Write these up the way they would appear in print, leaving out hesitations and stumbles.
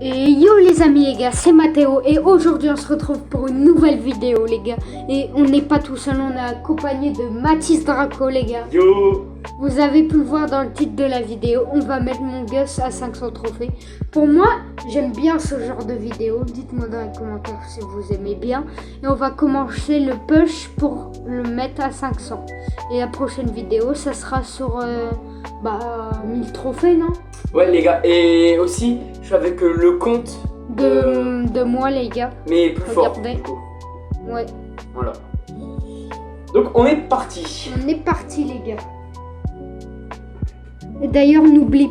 Et yo les amis les gars, c'est Mathéo et aujourd'hui on se retrouve pour une nouvelle vidéo les gars. Et on n'est pas tout seul, on est accompagné de Mathis Draco les gars. Yo. Vous avez pu le voir dans le titre de la vidéo, on va mettre mon Gus à 500 trophées. Pour moi, j'aime bien ce genre de vidéo, dites-moi dans les commentaires si vous aimez bien. Et on va commencer le push pour le mettre à 500. Et la prochaine vidéo, ça sera sur 1000 trophées, non? Ouais les gars, et aussi je suis avec le compte de moi les gars. mais plus Regardez. fort. Ouais. Voilà. Donc on est parti. On est parti les gars. Et d'ailleurs n'oubliez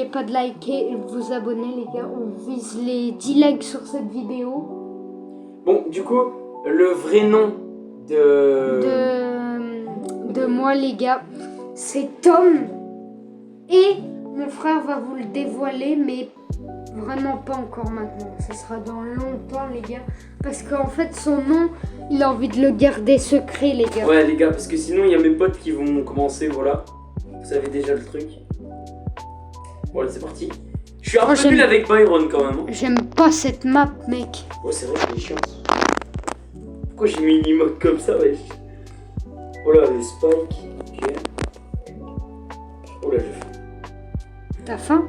pas de liker et de vous abonner les gars. On vise les 10 likes sur cette vidéo. Bon du coup, le vrai nom de moi les gars, c'est Tom. Et mon frère va vous le dévoiler, mais vraiment pas encore maintenant. Ça sera dans longtemps les gars. Parce qu'en fait son nom, il a envie de le garder secret les gars. Ouais les gars, parce que sinon il y a mes potes qui vont commencer, voilà. Vous savez déjà le truc. Voilà, c'est parti. Je suis un peu nul avec Byron quand même. Hein. J'aime pas cette map mec. Ouais c'est vrai qu'elle est chiante. Pourquoi j'ai mis une emote comme ça wesh? Oh là les spikes. Ok. Oh là j'ai faim. T'as faim?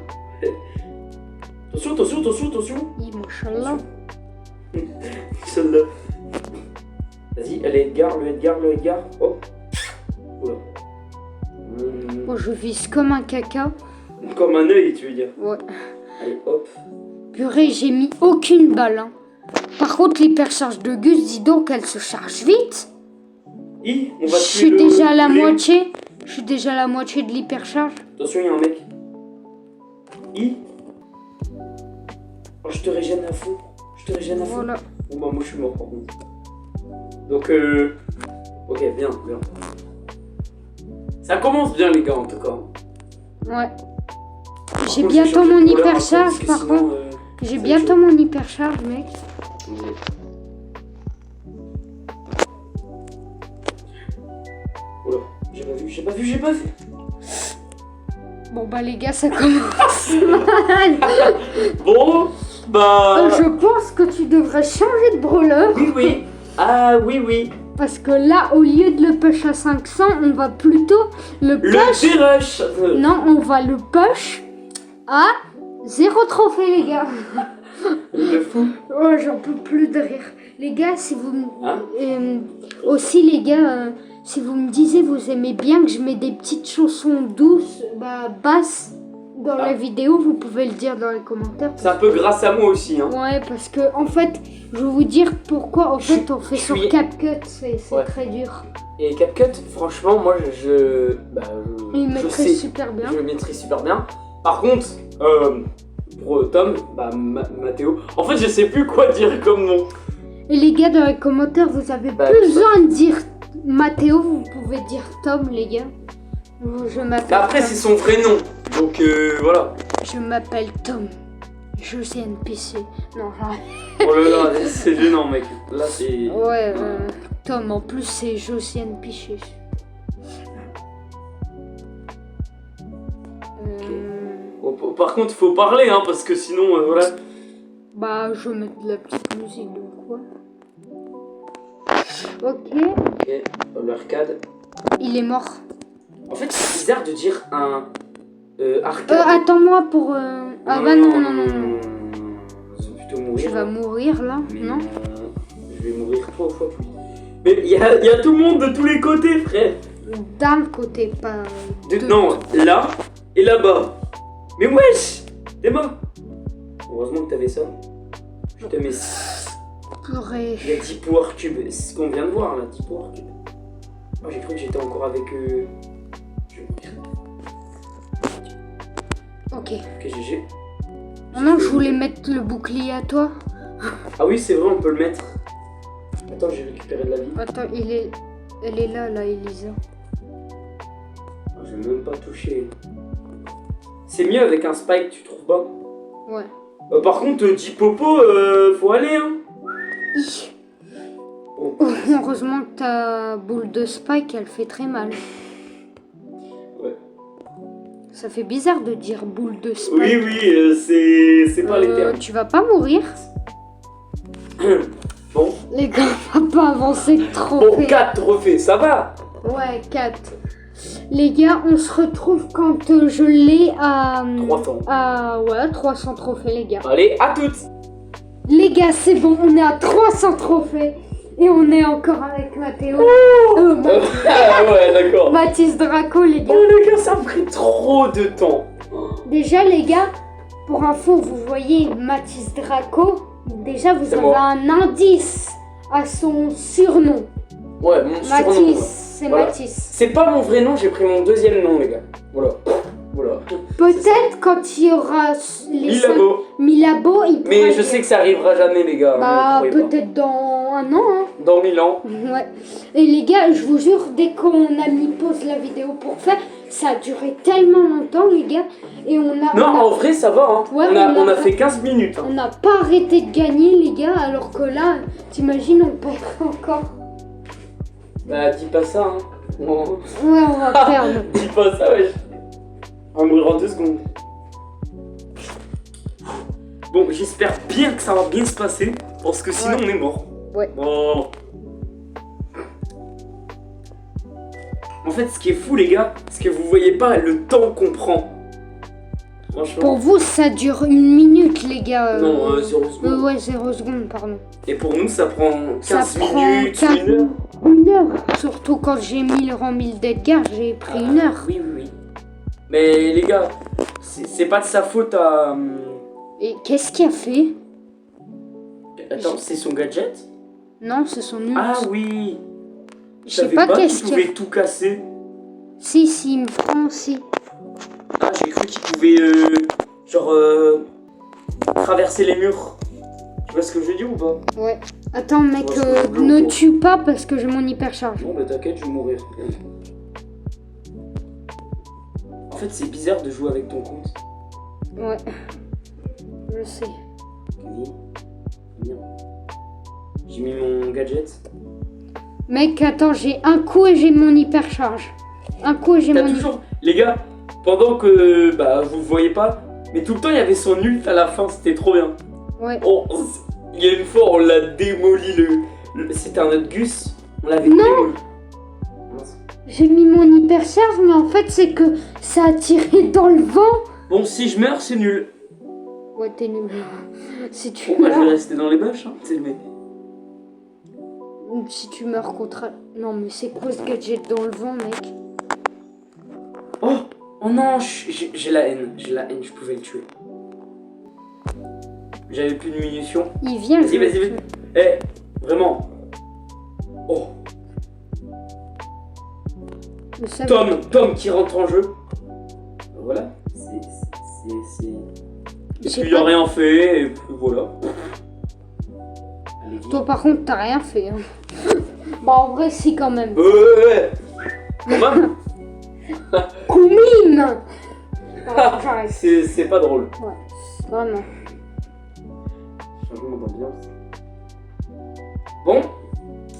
Attention, attention, attention, attention. Inch'Allah. Celle-là. Vas-y, allez, Edgar, le Edgar. Hop. Oula. Moi je vise comme un caca. Comme un œil, tu veux dire. Ouais. Allez, hop. Purée, j'ai mis aucune balle. Hein. Par contre, l'hypercharge de Gus, dis donc, elle se charge vite. On va Je suis déjà à la moitié. Je suis déjà à la moitié de l'hypercharge. Attention, il y a un mec. Oh, je te régène à fond. Voilà. Bon, bah, moi, je suis mort, par contre. Donc, ok, bien. Ça commence bien, les gars, en tout cas. Ouais. J'ai bientôt mon hypercharge, par contre. J'ai bientôt mon hypercharge, mec. Oula, j'ai pas vu. Bon, bah, les gars, ça commence mal. Bon, bah... Je pense que tu devrais changer de brawler. Oui. Ah, oui. Parce que là, au lieu de le push à 500, on va plutôt le push... Le P-Rush. Non, on va le push à 0 trophée, les gars. Le fou. Oh, j'en peux plus de rire. Les gars, si vous... Hein aussi, les gars, si vous me disiez, vous aimez bien que je mets des petites chansons douces, basses, dans la vidéo, vous pouvez le dire dans les commentaires. C'est un peu grâce à moi aussi, hein. Ouais, parce que, en fait, je vais vous dire pourquoi, en fait, on fait sur CapCut, c'est très dur. Et CapCut, franchement, moi, Il maîtrise super bien. Je maîtrise super bien. Par contre, pour Tom, Mathéo, en fait, je sais plus quoi dire comme nom. Et les gars, dans les commentaires, vous avez plus besoin de dire Mathéo, vous pouvez dire Tom, les gars. Je m'appelle Après, c'est son vrai nom, donc voilà. Je m'appelle Tom. Josiane PC. Non, oh là là, c'est gênant, mec. Là, c'est... Ouais, Tom, en plus, c'est Josiane Piché. Bon, par contre, faut parler, hein, parce que sinon, voilà. Bah, je vais mettre de la petite musique de quoi. Ok, l'arcade. il est mort. En fait, c'est bizarre de dire un arcade. Attends-moi pour... Ah bah non. Je vais plutôt mourir. Tu vas mourir là, non? Je vais mourir 3 fois plus. Mais il y a tout le monde de tous les côtés, frère. D'un côté, pas... Non, là et là-bas. Mais wesh, t'es mort. Heureusement que t'avais ça. Je te mets... Purée. Il y a 10 power cubes. C'est ce qu'on vient de voir là, 10 power cubes. Oh, j'ai cru que j'étais encore avec... Je vais mourir. Ok, GG. non, je voulais mettre le bouclier à toi. Ah oui, c'est vrai, on peut le mettre. Attends, j'ai récupéré de la vie. Attends, elle est là, Elisa. Oh, je vais même pas toucher. C'est mieux avec un spike, tu trouves pas? Ouais. Par contre, 10 popo, faut aller, hein. Oh, heureusement que ta boule de spike, elle fait très mal. Ouais. Ça fait bizarre de dire boule de spike. Oui, c'est pas les termes. Tu vas pas mourir. Bon. Les gars, on va pas avancer de trophée. Bon, 4 trophées, ça va. Ouais, 4. Les gars, on se retrouve quand je l'ai à... 300. Ouais, 300 trophées, les gars. Allez, à toutes. Les gars, c'est bon, on est à 300 trophées. Et on est encore avec Mathéo. Ouais, d'accord. Mathis Draco, les gars. Oh, les gars, ça a pris trop de temps. Déjà, les gars, pour info, vous voyez Mathis Draco. Déjà, vous avez moi. un indice à son surnom. Ouais, mon surnom. Mathis, Ouais. c'est Voilà. Mathis. C'est pas mon vrai nom, j'ai pris mon deuxième nom, les gars. Voilà. Voilà. Peut-être quand il y aura les 1000 abos. 1000 abos, il pourra Mais je dire. sais que ça arrivera jamais, les gars. Bah, ne croyez pas. peut-être dans un an, hein. Dans 1000 ans. Ouais. Et les gars, je vous jure, dès qu'on a mis pause la vidéo pour faire, ça a duré tellement longtemps, les gars. Et Non, en vrai, ça va. Hein. Ouais, on a fait 15 minutes. Hein. on n'a pas arrêté de gagner, les gars, alors que là, t'imagines, on perdrait encore. Bah, dis pas ça. Hein. Bon. Ouais, on va perdre. Dis pas ça, wesh. On va mourir en 2 secondes. Bon, j'espère bien que ça va bien se passer, parce que sinon Ouais. on est mort. Ouais. Bon. En fait, ce qui est fou, les gars, c'est que vous voyez pas le temps qu'on prend. Franchement. Pour vous, ça dure 1 minute, les gars. Non, 0 secondes. Ouais, 0 secondes, pardon. Et pour nous, ça prend 15 Ça prend minutes, 15 1 heure. 1 heure. Surtout quand j'ai mis le rang 1000 d'Edgar, j'ai pris 1 heure. Oui, oui, oui. Mais les gars, c'est pas de sa faute à... Et qu'est-ce qu'il a fait? Attends, c'est son gadget? Non, c'est son ult. Ah oui. Je sais pas qu'est-ce qu'il qu'il a pouvait tout casser. Si, il me prend aussi. Ah, j'ai cru qu'il pouvait, traverser les murs. Tu vois ce que je veux dire ou pas? Ouais. Attends, mec, Ouais, c'est bleu, ne quoi. tue pas parce que j'ai mon hypercharge. Bon, bah t'inquiète, je vais mourir. En fait, c'est bizarre de jouer avec ton compte. Ouais. Je sais. Oui. Bien. J'ai mis mon gadget. Mec, attends, j'ai un coup et j'ai mon hypercharge. Un coup et j'ai T'as mon toujours... Les gars, pendant que... Bah, vous le voyez pas, mais tout le temps, il y avait son ult à la fin, c'était trop bien. Ouais. Oh, il y a une fois, on l'a démoli, c'était un autre Gus, on l'avait Non. démoli. Mince. J'ai mis mon hypercharge, mais en fait, c'est que ça a tiré dans le vent. Bon, si je meurs, c'est nul. Ouais, t'es nul. Si tu Bon, bah, je vais meurs... rester dans les bâches, hein. C'est le mec. Si tu meurs contre... Non, mais c'est quoi ce gadget dans le vent, mec? Oh, oh non, j'ai la haine, je pouvais le tuer. J'avais plus de munitions. Il vient, Vas-y, vas-y. Eh, vraiment. Oh, Mais ça- Tom qui rentre en jeu. Voilà, c'est... Et J'ai puis il a pas- rien fait, et puis voilà. Allez, Toi, par contre, t'as rien fait. Hein. Bah, en vrai, si, quand même. ouais. Quand même. Combine. J'arrête. C'est pas drôle. Ouais, vraiment. Changement d'ambiance. Bon,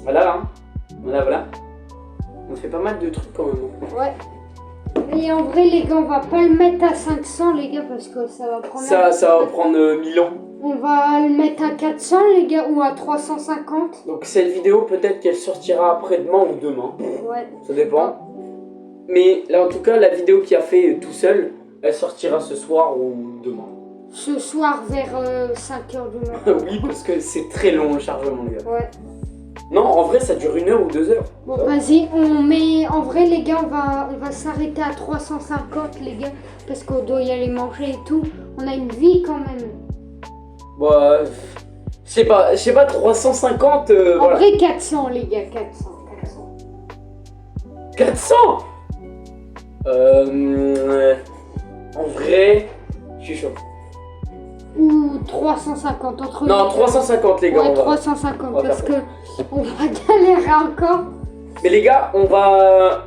voilà, hein. Voilà. On fait pas mal de trucs quand même. Ouais. Mais en vrai, les gars, on va pas le mettre à 500, les gars, parce que ça va prendre... Ça va prendre 1000 ans. On va le mettre à 400, les gars, ou à 350. Donc cette vidéo, peut-être qu'elle sortira après-demain ou demain. Ouais. Ça dépend. Mais là, en tout cas, la vidéo qu'il a fait tout seul, elle sortira ce soir ou demain. Ce soir, vers 5h du matin. Oui, parce que c'est très long le chargement, les gars. Ouais. Non, en vrai, ça dure 1 heure ou 2 heures. Bon, Ça va. vas-y, on met... En vrai, les gars, on va s'arrêter à 350, les gars, parce qu'on doit y aller manger et tout. On a une vie, quand même. Bon, je sais pas, 350, En voilà. vrai, 400, les gars, 400. 400. En vrai, je suis chaud. Ou 350, entre les Non, deux. 350 les gars, Ouais, on va. 350, on va parce que faire on va galérer encore. Mais les gars, on va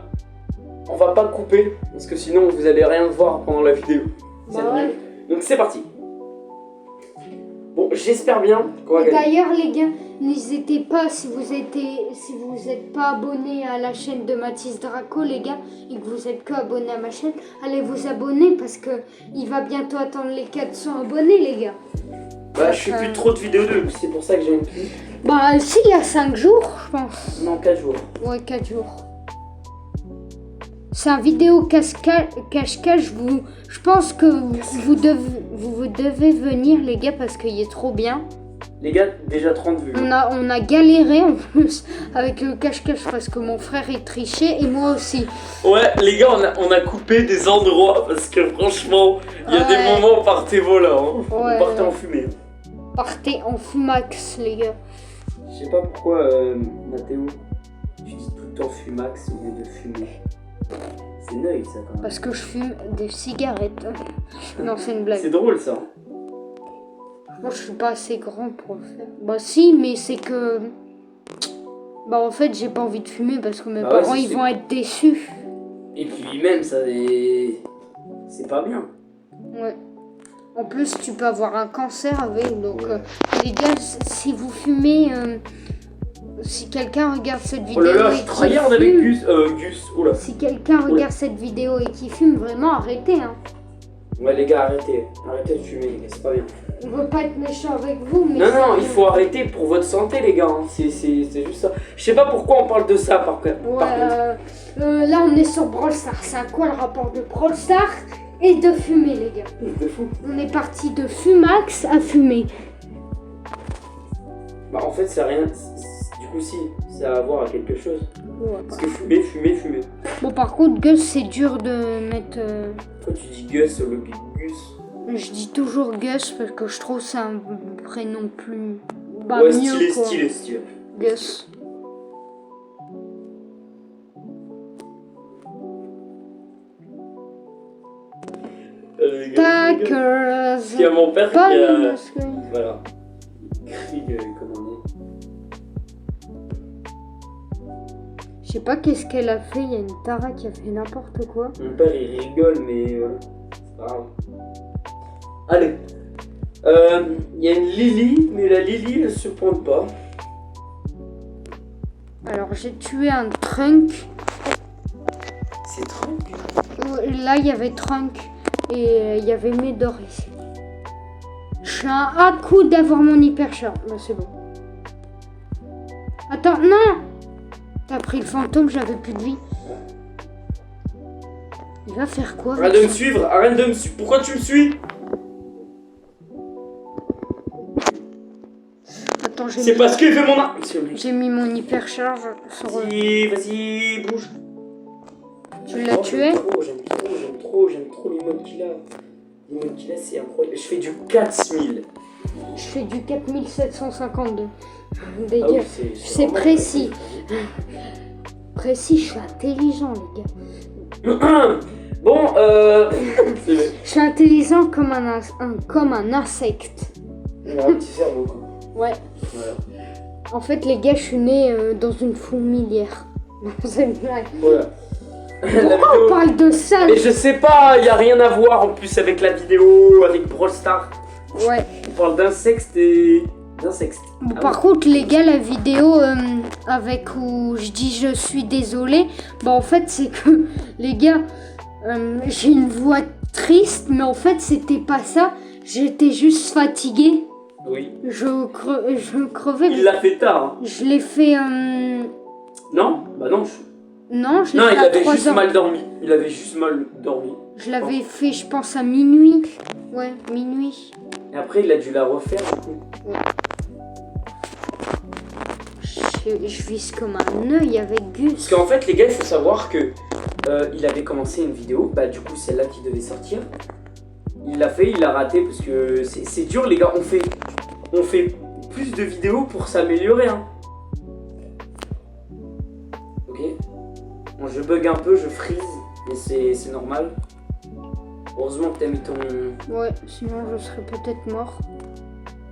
pas couper, parce que sinon vous allez rien voir pendant la vidéo. C'est Bah ouais. nul. Donc c'est parti. Bon, Bon, j'espère bien qu'on va Et gagner. d'ailleurs, les gars, n'hésitez pas, si vous êtes pas abonné à la chaîne de Mathis Draco, les gars, et que vous êtes que abonné à ma chaîne, allez vous abonner parce que il va bientôt attendre les 400 abonnés, les gars. Bah, je fais plus trop de vidéos de c'est pour ça que j'aime plus. Bah, si, il y a 5 jours, je pense. Non, 4 jours. Ouais, 4 jours. C'est un vidéo cache-cache. Je pense que vous devez venir, les gars, parce qu'il est trop bien. Les gars, déjà 30 vues. On a galéré en plus avec le cache-cache parce que mon frère il trichait et moi aussi. Ouais, les gars, on a coupé des endroits parce que franchement, il y a des moments, on partait voilà. Hein. Ouais, on partait en fumée. Partez en fumax, les gars. Je sais pas pourquoi, Mathéo, tu dis tout le temps fumax au lieu de fumer. C'est neuil ça quand même. Parce que je fume des cigarettes. Non, c'est une blague. C'est drôle ça. Moi, je suis pas assez grand pour le faire. Bah si, mais c'est que... Bah en fait, j'ai pas envie de fumer parce que mes Bah ouais, parents, c'est ils vont être déçus. Et puis même ça, c'est pas bien. Ouais. En plus, tu peux avoir un cancer avec. Donc, les gars, si vous fumez... si quelqu'un regarde cette vidéo Oh là là, et je qui regarde avec fume, Gus. Oh là. si quelqu'un regarde cette vidéo et qui fume, vraiment arrêtez, hein. Ouais les gars, arrêtez de fumer les gars, c'est pas bien. On veut pas être méchant avec vous, mais... Non, il faut arrêter pour votre santé les gars, hein. C'est juste ça. Je sais pas pourquoi on parle de ça par contre. Ouais, là on est sur Brawl Stars. C'est à quoi le rapport de Brawl Stars et de fumer, les gars? De fou. On est parti de fumax à fumer. Bah en fait c'est rien, du coup si, ça a à voir à quelque chose. Ouais. Parce que fumer. Bon, par contre, Gus, c'est dur de mettre... Pourquoi tu dis Gus au lieu de Gus? Je dis toujours Gus parce que je trouve c'est un prénom plus... Bah, ouais, mieux, quoi. stylé. Gus. Packers. Il y a mon père qui Pas a... le masque. Voilà. Crie comme on est. Je sais pas qu'est-ce qu'elle a fait, il y a une Tara qui a fait n'importe quoi. Mon père il rigole mais c'est pas grave. Allez. Il y a une Lily, mais la Lily elle se pointe pas. Alors j'ai tué un Trunk. C'est Trunk. Là il y avait Trunk et il y avait Médor ici. Je suis à coup d'avoir mon hyperchar. Bah c'est bon. Attends, non! T'as pris le fantôme, j'avais plus de vie. Il va faire quoi? Arrête de me suivre, Pourquoi tu me suis? Attends, C'est parce qu'il fait mon arme. j'ai mis mon hypercharge sur... Vas-y, bouge. Tu l'as tué? J'aime trop les modes qu'il a. Les modes qu'il a, c'est incroyable. Je fais du 4000. Je fais du 4752. Des Ah gars, oui, c'est vraiment précis. Précis, je suis intelligent, les gars. Bon, Je suis intelligent comme un insecte. Il a un petit cerveau, quoi. Ouais. Voilà. En fait, les gars, je suis né dans une fourmilière. C'est une blague. Voilà. Pourquoi on parle de ça? Mais je sais pas, il y a rien à voir en plus avec la vidéo, avec Brawl Stars. Ouais. On parle d'insectes et... d'insectes. Bon, par contre, les gars, la vidéo avec où je dis je suis désolé, bah en fait, c'est que, les gars, j'ai une voix triste, mais en fait, c'était pas ça. J'étais juste fatiguée. Oui. Je crevais. Il l'a fait tard. Hein. Je l'ai fait. Non? Bah non. Non, je l'ai Non, fait il à avait 3 juste heures. mal dormi. Il avait juste mal dormi. Je l'avais fait, je pense, à minuit. Ouais, minuit. Et après, il a dû la refaire du coup. Je vise comme un œil avec Gus. Parce qu'en fait, les gars, il faut savoir que il avait commencé une vidéo. Bah, du coup, celle-là qui devait sortir. Il l'a fait, il l'a raté parce que c'est dur, les gars. On fait plus de vidéos pour s'améliorer. Hein. Ok. Bon, je bug un peu, je freeze, mais c'est normal. Heureusement que t'as mis ton... Ouais, sinon je serais peut-être mort.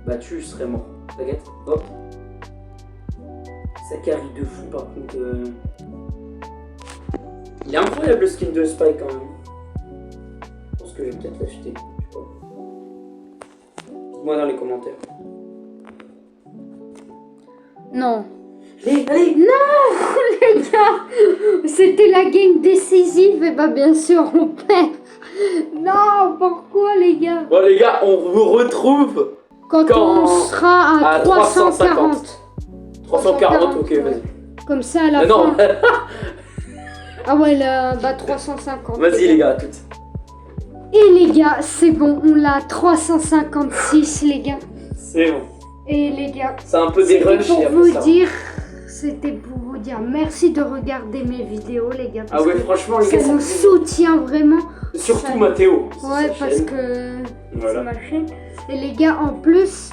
Bah tu serais mort. T'inquiète. Hop. Ça carry de fou par contre. Il est incroyable le skin de Spike quand même. Je pense que je vais peut-être l'acheter. Dites-moi dans les commentaires. Non. Allez. Les gars, c'était la game décisive et bah bien sûr on perd. Non, pourquoi les gars? Bon les gars, on vous retrouve Quand on sera à 340. 340, ok, ouais. vas-y. Comme ça à la Mais fin. non. Ah ouais, là, bah 350. Vas-y les gars, toutes. Et les gars, c'est bon, on l'a 356 les gars. C'est bon. Et les gars, C'est un peu des rushs et après ça. C'était pour vous dire merci de regarder mes vidéos les gars. Ah ouais, franchement les ça gars, nous soutient vraiment. surtout ça- Mathéo. c'est Ouais, sa parce chaîne. que Voilà. c'est ma chaîne. Et les gars, en plus,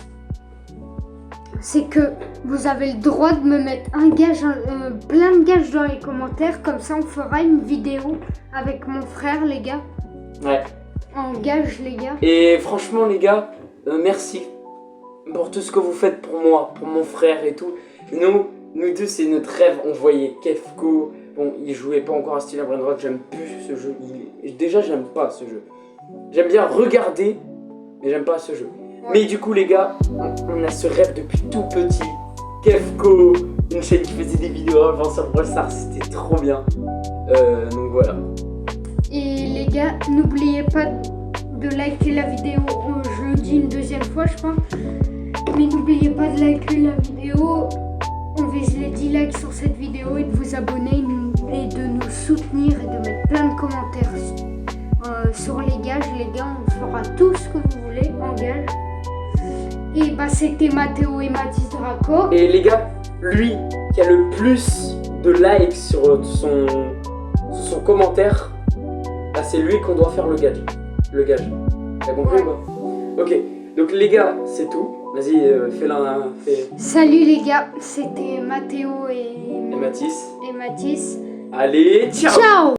c'est que vous avez le droit de me mettre un gage, plein de gages dans les commentaires. Comme ça, on fera une vidéo avec mon frère, les gars. Ouais. En gage, les gars. Et franchement les gars, merci pour tout ce que vous faites pour moi, pour mon frère et tout. Nous deux, c'est notre rêve. On voyait Kefko. Bon, il jouait pas encore à Steel Brainrot. J'aime plus ce jeu. Déjà, j'aime pas ce jeu. J'aime bien regarder, mais j'aime pas ce jeu. Ouais. Mais du coup, les gars, on a ce rêve depuis tout petit. Kefko, une chaîne qui faisait des vidéos avant sur Brawl Stars, c'était trop bien. Donc voilà. Et les gars, n'oubliez pas de liker la vidéo. Je le dis une deuxième fois, je pense. Mais n'oubliez pas de liker la vidéo. On vise les 10 likes sur cette vidéo et de vous abonner et de nous soutenir et de mettre plein de commentaires sur les gages. Les gars, on fera tout ce que vous voulez en gage. Et bah, c'était Mathéo et Mathis Draco. Et les gars, lui qui a le plus de likes sur son commentaire, bah c'est lui qu'on doit faire le gage. T'as compris ou pas? Ok, donc les gars, c'est tout. Vas-y, fais-la. Salut les gars, c'était Mathéo et Et Mathis. Mathis. Allez, ciao. Ciao!